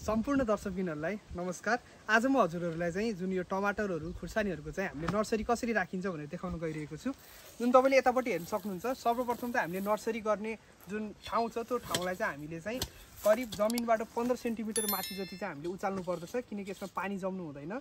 सम्पूर्ण दर्शकबिनहरुलाई नमस्कार। आज म हजुरहरुलाई चाहिँ जुन यो टमाटरहरु खुर्सानीहरुको चाहिँ हामीले नर्सरी कसरी राखिन्छ भनेर देखाउन गइरहेको छु। जुन तपाईले यतापट्टि हेर्न सक्नुहुन्छ, सर्वप्रथम चाहिँ हामीले नर्सरी गर्ने जुन ठाउँ छ त्यो ठाउँलाई चाहिँ हामीले चाहिँ करिब जमिनबाट 15 सेन्टिमिटर माथि जति चाहिँ हामीले उचाल्नु पर्दछ, किनकि यसमा पानी जम्नु हुँदैन।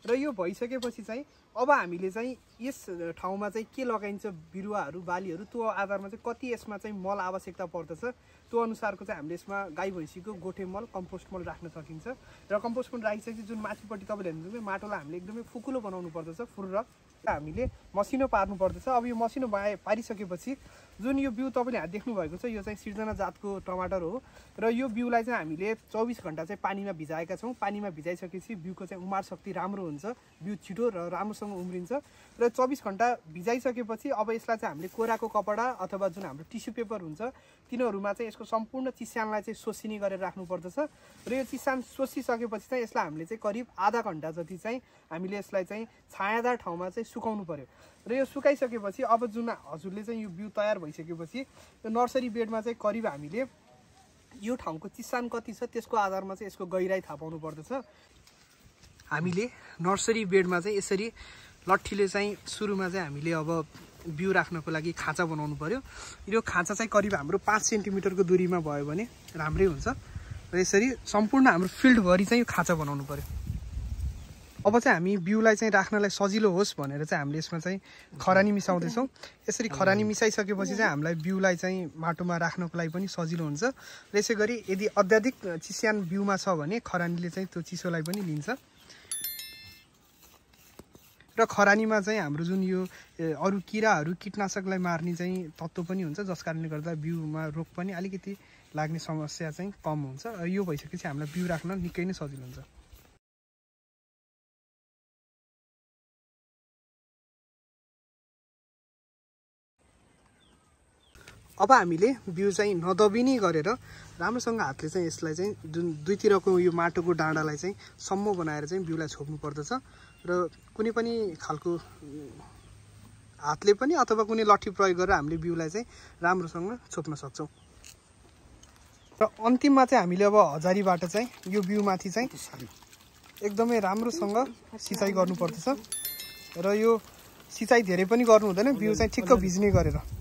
र यो भइसकेपछि चाहिँ अब हामीले चाहिँ यस ठाउँमा चाहिँ के लगाइन्छ, बिरुवाहरू बालीहरू, त्यो आधारमा चाहिँ कति यसमा चाहिँ मल आवश्यकता पर्दछ, त्यो अनुसारको चाहिँ हामीले यसमा गाई भैँसीको गोठे मल, कम्पोस्ट मल राख्न सकिन्छ। र कम्पोस्ट मल राखिसकेपछि जुन माथिपट्टि तपाईले हेर्नुहुन्छ माटोलाई हामीले एकदमै फुकुलो बनाउनु पर्दछ, फुर्र हामीले मसिनो पार्नु पर्दछ। अब यो मसिनो पारिसकेपछि जुन यो बिउ तपाईले यहाँ देख्नु भएको छ, यो चाहिँ सिर्जना जातको टमाटर हो। र यो बिउलाई चाहिँ हामीले 24 घण्टा चाहिँ पानीमा भिजाएका छौँ। पानीमा भिजाइसकेपछि बिउको चाहिँ उमार शक्ति राम्रो हुन्छ, बिउ छिटो र राम्रोसँग उम्रिन्छ। र 24 घण्टा भिजाइसकेपछि अब यसलाई चाहिँ हामीले कोराको कपडा अथवा जुन हाम्रो टिस्यु पेपर हुन्छ तिनीहरूमा चाहिँ यसको सम्पूर्ण चिस्यानलाई चाहिँ सोसिनी गरेर राख्नु पर्दछ। र यो चिस्यान सोसिसकेपछि चाहिँ यसलाई हामीले चाहिँ करिब आधा घण्टा जति चाहिँ हामीले यसलाई चाहिँ छायादार ठाउँमा चाहिँ सुकाउनु पर्यो। र यो सुकाइसकेपछि अब जुन हजुरले चाहिँ यो बिउ तयार भइसकेपछि यो नर्सरी बेडमा चाहिँ करिब हामीले यो ठाउँको चिस्यान कति छ त्यसको आधारमा चाहिँ यसको गहिराई थाहा पाउनु पर्दछ। हामीले नर्सरी बेडमा चाहिँ यसरी लट्ठीले चाहिँ सुरुमा चाहिँ हामीले अब बिउ राख्नको लागि खाँचा बनाउनु पर्यो। यो खाँचा चाहिँ करिब हाम्रो 5 सेन्टिमिटरको दूरीमा भयो भने राम्रै हुन्छ। र यसरी सम्पूर्ण हाम्रो फिल्डभरि चाहिँ यो खाँचा बनाउनु पर्यो। अब चाहिँ हामी बिउलाई चाहिँ राख्नलाई सजिलो होस् भनेर चाहिँ हामीले यसमा चाहिँ खरानी मिसाउँदैछौँ। यसरी खरानी मिसाइसकेपछि चाहिँ हामीलाई बिउलाई चाहिँ माटोमा राख्नको लागि पनि सजिलो हुन्छ। र यसै गरी यदि अत्याधिक चिस्यान बिउमा छ भने खरानीले चाहिँ त्यो चिसोलाई पनि लिन्छ। र खरानीमा चाहिँ हाम्रो जुन यो अरू किराहरू कीटनाशकलाई मार्ने चाहिँ तत्त्व पनि हुन्छ, जस कारणले गर्दा बिउमा रोग पनि अलिकति लाग्ने समस्या चाहिँ कम हुन्छ। र यो भइसकेपछि हामीलाई बिउ राख्न निकै नै सजिलो हुन्छ। अब हामीले बिउ चाहिँ नदबिनी गरेर राम्रोसँग हातले चाहिँ यसलाई चाहिँ जुन दुईतिरको यो माटोको डाँडालाई चाहिँ सम्म बनाएर चाहिँ बिउलाई छोप्नु पर्दछ। र कुनै पनि खालको हातले पनि अथवा कुनै लट्ठी प्रयोग गरेर हामीले बिउलाई चाहिँ राम्रोसँग छोप्न सक्छौँ। र अन्तिममा चाहिँ हामीले अब हजारीबाट चाहिँ यो बिउमाथि चाहिँ एकदमै राम्रोसँग सिँचाइ गर्नुपर्दछ। र यो सिँचाइ धेरै पनि गर्नु हुँदैन, बिउ चाहिँ ठिक्क भिज्ने गरेर।